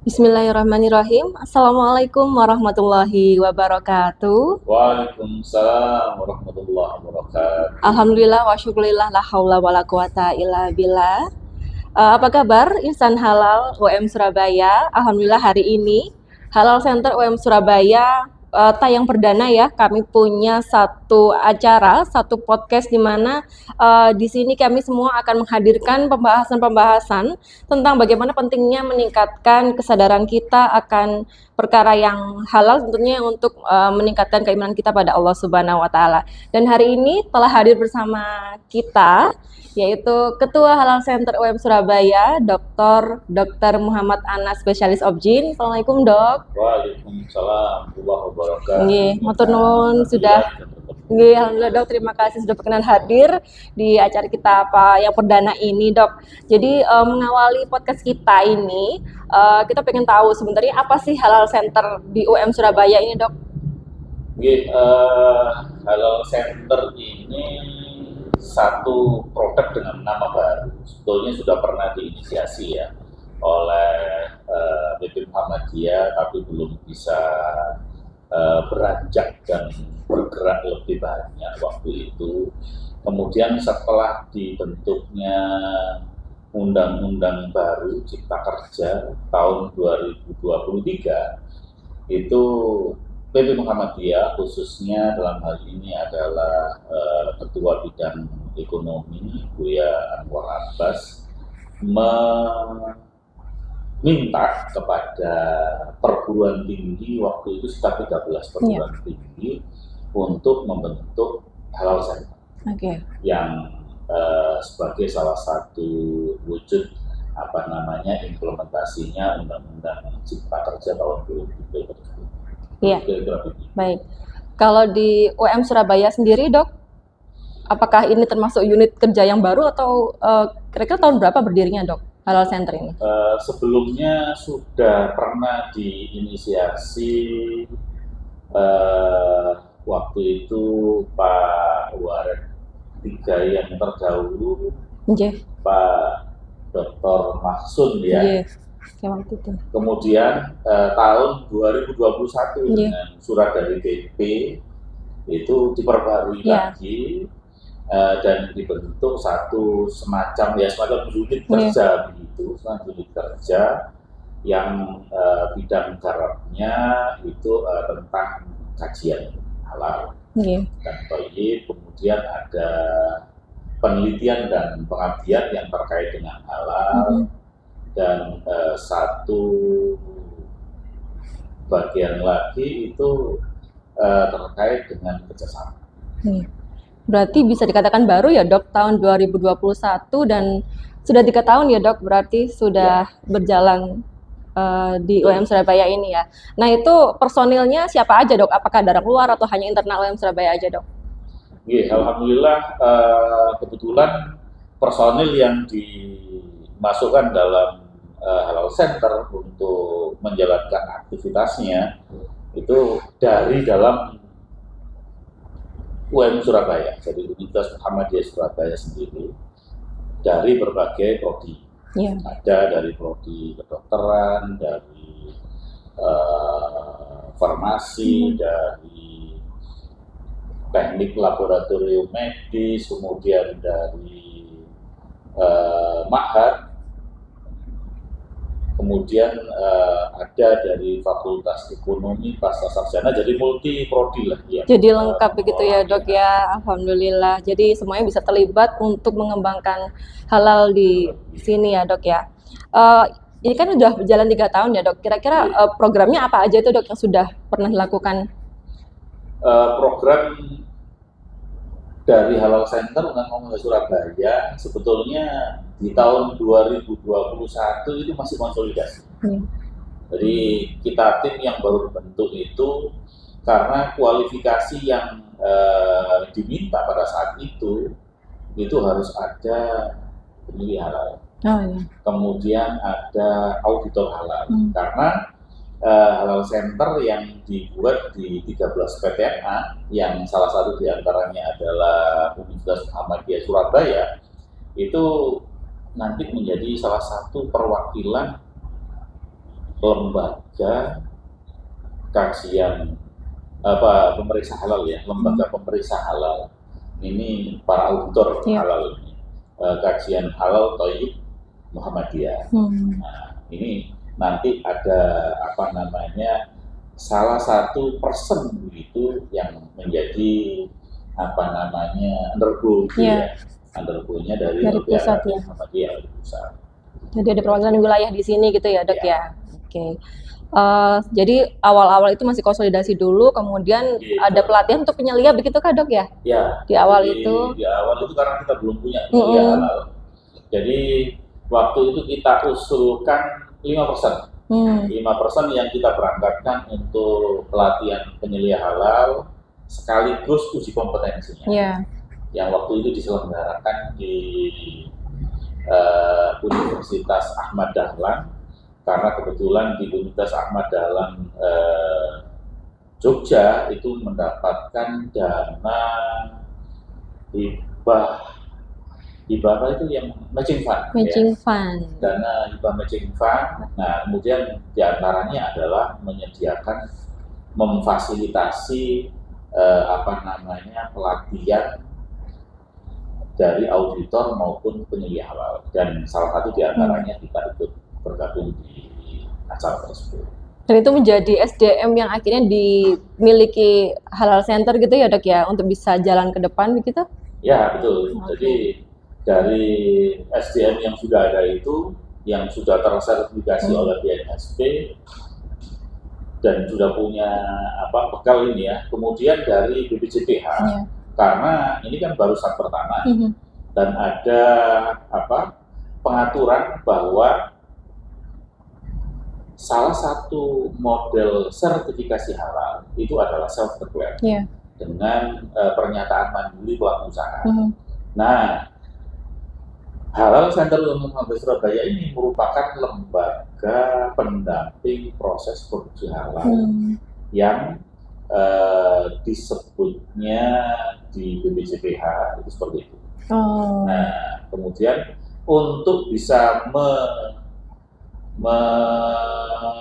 Bismillahirrahmanirrahim. Assalamualaikum warahmatullahi wabarakatuh. Waalaikumsalam warahmatullahi wabarakatuh. Alhamdulillah wa syukurillah la haula wala quwata illa billah. Apa kabar insan halal UM Surabaya? Alhamdulillah hari ini Halal Center UM Surabaya tayang perdana ya. Kami punya satu acara, satu podcast di mana di sini kami semua akan menghadirkan pembahasan-pembahasan tentang bagaimana pentingnya meningkatkan kesadaran kita akan perkara yang halal tentunya untuk meningkatkan keimanan kita pada Allah Subhanahu wa taala. Dan hari ini telah hadir bersama kita yaitu Ketua Halal Center UM Surabaya, Dr. Muhammad Anas, spesialis objin. Assalamualaikum, Dok. Waalaikumsalam warahmatullahi wabarakatuh. Nggih, matur nuwun sudah. Nggih, alhamdulillah Dok, terima kasih sudah berkenan hadir di acara kita yang perdana ini, Dok. Jadi mengawali podcast kita ini, kita pengen tahu sebenarnya apa sih Halal Center di UM Surabaya ini, Dok? Halal Center ini satu produk dengan nama baru. Sebetulnya sudah pernah diinisiasi ya oleh BP Muhammadiyah, tapi belum bisa beranjak dan bergerak lebih banyak waktu itu. Kemudian setelah dibentuknya Undang-Undang baru Cipta Kerja tahun 2023, itu PP Muhammadiyah khususnya dalam hal ini adalah Ketua Bidang Ekonomi Buya Anwar Abbas meminta kepada perguruan tinggi, waktu itu sekitar 13 perguruan tinggi, untuk membentuk Halal Center yang sebagai salah satu wujud implementasinya Undang-Undang Cipta Kerja tahun 2023. Iya. Baik. Kalau di UM Surabaya sendiri, Dok, apakah ini termasuk unit kerja yang baru atau kira-kira tahun berapa berdirinya, Dok, Halal Center ini? Sebelumnya sudah pernah diinisiasi waktu itu Pak Waret tiga yang terdahulu, Pak Dr. Mahsun ya. Kemudian tahun 2021 dengan surat dari BP itu diperbarui lagi dan dibentuk semacam unit kerja begitu, unit kerja yang bidang garapnya itu tentang kajian halal dan thayyib. Kemudian ada penelitian dan pengabdian yang terkait dengan halal. Dan satu bagian lagi itu terkait dengan kerjasama. Berarti bisa dikatakan baru ya, Dok, tahun 2021 dan sudah 3 tahun ya, Dok, berarti sudah berjalan di UM Surabaya ini ya. Nah, itu personilnya siapa aja, Dok? Apakah dari luar atau hanya internal UM Surabaya aja, Dok? Alhamdulillah kebetulan personil yang dimasukkan dalam Halal Center untuk menjalankan aktivitasnya itu dari dalam UM Surabaya, jadi Universitas Muhammadiyah Surabaya sendiri, dari berbagai prodi. Ada dari prodi kedokteran, dari farmasi, dari teknik laboratorium medis, kemudian dari Ma'had, kemudian ada dari Fakultas Ekonomi, Pasca Sarjana, jadi multi prodi lah ya. Jadi lengkap begitu ya, Dok ya. Alhamdulillah. Jadi semuanya bisa terlibat untuk mengembangkan halal di sini ya, Dok ya. Ini kan udah berjalan 3 tahun ya, Dok. Kira-kira programnya apa aja itu, Dok, yang sudah pernah dilakukan? Program dari Halal Center Undang-Undang Surabaya sebetulnya di tahun 2021 itu masih konsolidasi. Jadi kita tim yang baru dibentuk itu karena kualifikasi yang diminta pada saat itu harus ada pemilih halal. Kemudian ada auditor halal. Karena Halal Center yang dibuat di 13 PTNA yang salah satu diantaranya adalah Universitas Muhammadiyah Surabaya, itu nanti menjadi salah satu perwakilan lembaga kajian pemeriksa halal ya, lembaga pemeriksa halal ini para auditor halal ini, kajian halal Thayyib Muhammadiyah. Nah, ini nanti ada salah satu person begitu yang menjadi undergo ya, undergo-nya dari pusat ya. Muhammadiyah dari pusat. Jadi ada perwakilan wilayah di sini gitu ya, Dok ya. Oke. Jadi awal-awal itu masih konsolidasi dulu, kemudian ada pelatihan untuk penyelia, begitu kah, Dok ya? Ya. Di awal itu karena kita belum punya penyelia halal. Jadi waktu itu kita usulkan 5%. 5% yang kita berangkatkan untuk pelatihan penyelia halal sekaligus uji kompetensinya. Yang waktu itu diselenggarakan di Universitas Ahmad Dahlan, karena kebetulan di Universitas Ahmad Dahlan Jogja itu mendapatkan dana hibah itu yang matching fund, dana hibah matching fund. Nah, kemudian diantaranya adalah memfasilitasi pelatihan dari auditor maupun penyelia halal, dan salah satu diantaranya kita ikut bergabung di acara tersebut. Dan itu menjadi SDM yang akhirnya dimiliki Halal Center gitu ya, Dok ya, untuk bisa jalan ke depan begitu? Ya, betul. Jadi dari SDM yang sudah ada itu, yang sudah tersertifikasi oleh BNSP dan sudah punya bekal ini ya. Kemudian dari BPJPH, karena ini kan baru saat pertama, dan ada pengaturan bahwa salah satu model sertifikasi halal itu adalah self-declare dengan pernyataan mandiri pelaku usaha. Nah, Halal Center Universitas Surabaya ini merupakan lembaga pendamping proses produksi halal yang disebutnya di BPJPH itu seperti itu. Nah, kemudian untuk bisa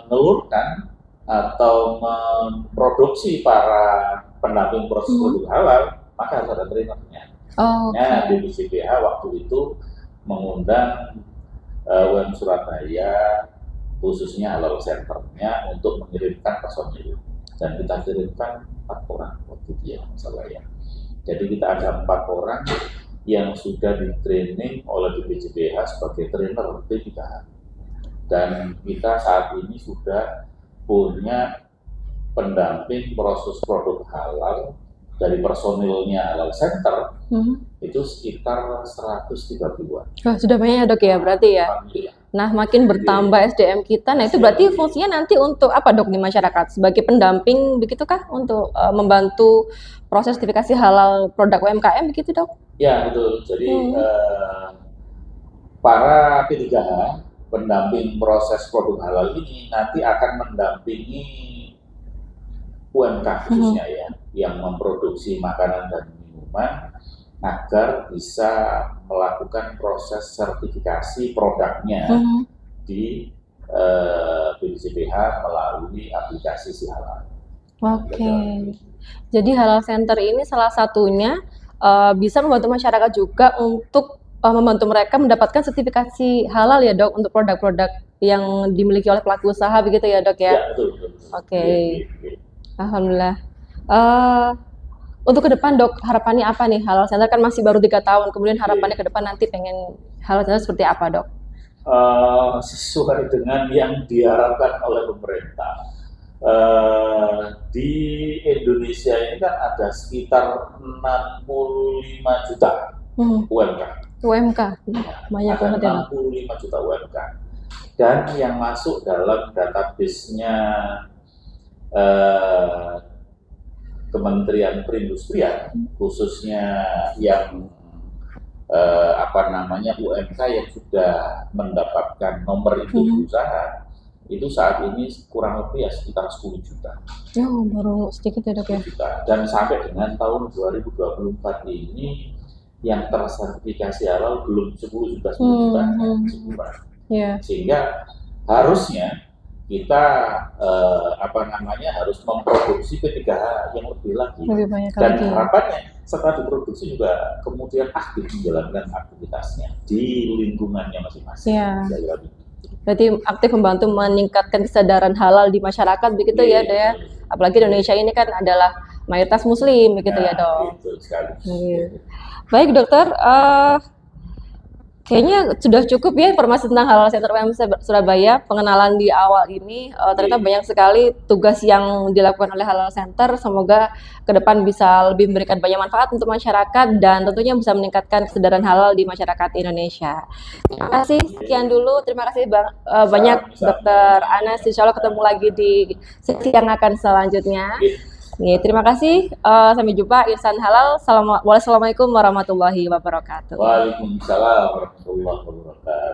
menelurkan atau memproduksi para pendamping proses produk halal, maka harus ada trainernya. Nah, BPJPH waktu itu mengundang UM Surabaya, khususnya Halal Center-nya, untuk mengirimkan personil, dan kita kirimkan 4 orang waktu itu ya, masalah ya. Jadi kita ada 4 orang yang sudah di-training oleh BPJPH sebagai trainer P3H. Dan kita saat ini sudah punya pendamping proses produk halal dari personilnya Halal Center itu sekitar 130-an. Sudah banyak ya, Dok ya, berarti ya. Nah, makin bertambah SDM kita, nah itu berarti fungsinya nanti untuk apa, Dok, di masyarakat? Sebagai pendamping begitu kah untuk membantu proses sertifikasi halal produk UMKM begitu, Dok? Ya, betul. Jadi para P3H, pendamping proses produk halal ini nanti akan mendampingi UMK khususnya ya, yang memproduksi makanan dan minuman agar bisa melakukan proses sertifikasi produknya di BPJPH melalui aplikasi Si Halal. Jadi Halal Center ini salah satunya bisa membantu masyarakat juga untuk membantu mereka mendapatkan sertifikasi halal ya, Dok, untuk produk-produk yang dimiliki oleh pelaku usaha begitu ya, Dok ya? Ya, betul. Alhamdulillah. Untuk ke depan, Dok, harapannya apa nih? Halal Center kan masih baru 3 tahun, kemudian harapannya ke depan nanti pengen Halal Center seperti apa, Dok? Sesuai dengan yang diharapkan oleh pemerintah. Di Indonesia ini kan ada sekitar 65 juta UMK. Banyak banget ya, 65 juta UMK. Dan yang masuk dalam database-nya Kementerian Perindustrian, khususnya yang UMK yang sudah mendapatkan nomor induk usaha, itu saat ini kurang lebih ya sekitar 10 juta. Baru sedikit ya, Dok ya. Dan sampai dengan tahun 2024 ini yang tersertifikasi halal belum 10 juta, sehingga harusnya kita harus memproduksi P3H yang lebih lagi. Lebih banyak Dan lagi. harapannya setelah diproduksi juga kemudian aktif menjalankan aktivitasnya di lingkungannya masing-masing. Ya. Berarti aktif membantu meningkatkan kesadaran halal di masyarakat begitu ya, Dok ya. Apalagi Indonesia ini kan adalah mayoritas Muslim begitu ya, Dok. Betul sekali. Baik, Dokter. Kayaknya sudah cukup ya informasi tentang Halal Center UM Surabaya. Pengenalan di awal ini ternyata banyak sekali tugas yang dilakukan oleh Halal Center. Semoga ke depan bisa lebih memberikan banyak manfaat untuk masyarakat dan tentunya bisa meningkatkan kesadaran halal di masyarakat Indonesia. Terima kasih, sekian dulu. Terima kasih banyak Dokter Anas. Insya Allah ketemu lagi di sesi yang akan selanjutnya. Terima kasih. Sampai jumpa. Insan Halal. Wassalamualaikum warahmatullahi wabarakatuh. Waalaikumsalam warahmatullahi wabarakatuh.